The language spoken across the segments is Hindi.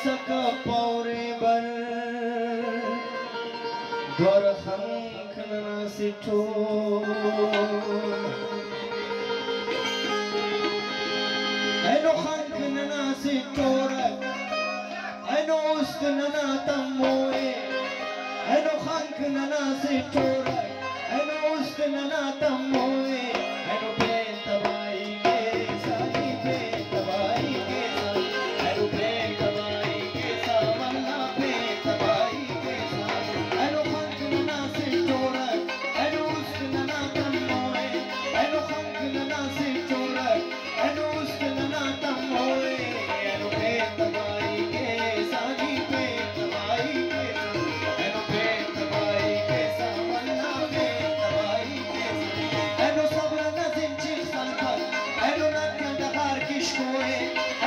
सका पौरे बर द्वार खंखना सिठो ऐनो खंखना सिठोर ऐनो उस्तनना तमोए ऐनो खंखना सिठोर ऐनो उस्तनना तमोए ऐनो प्रेम तबाई के साई प्रेम तबाई के साई ऐनो प्रेम तबाई के सावला प्रेम तबाई के साई ऐनो खंखना सिठोर ऐनो उस्तनना तमोए ऐनो खंखना सिठोर ऐनो उस्तनना तमोए ऐनो प्रेम तबाई के साई प्रेम तबाई के साई ऐनो प्रेम तबाई के सावला प्रेम तबाई के साई ऐनो सब्र नज़िम चिख सलपल ऐनो नज़ल दगार किशकोए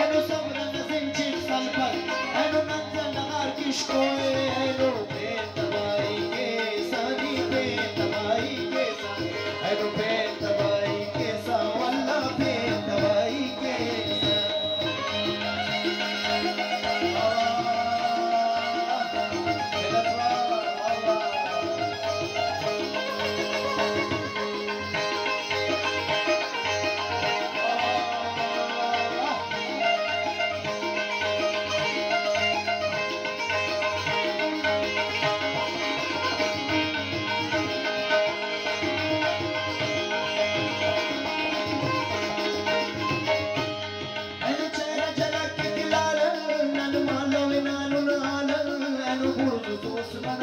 ऐनो सब्र नज़िम चिख सलपल ऐनो नज़ल दगार किशकोए ऐनो प्रेम तबाई के साई प्रेम तबाई के साई ऐनो प्रेम तबाई के सावला प्रेम तबाई के ऐनो चेहरा झलक के लाल नन मालो नानु नाल ऐनो बुर्ज दोस्त बन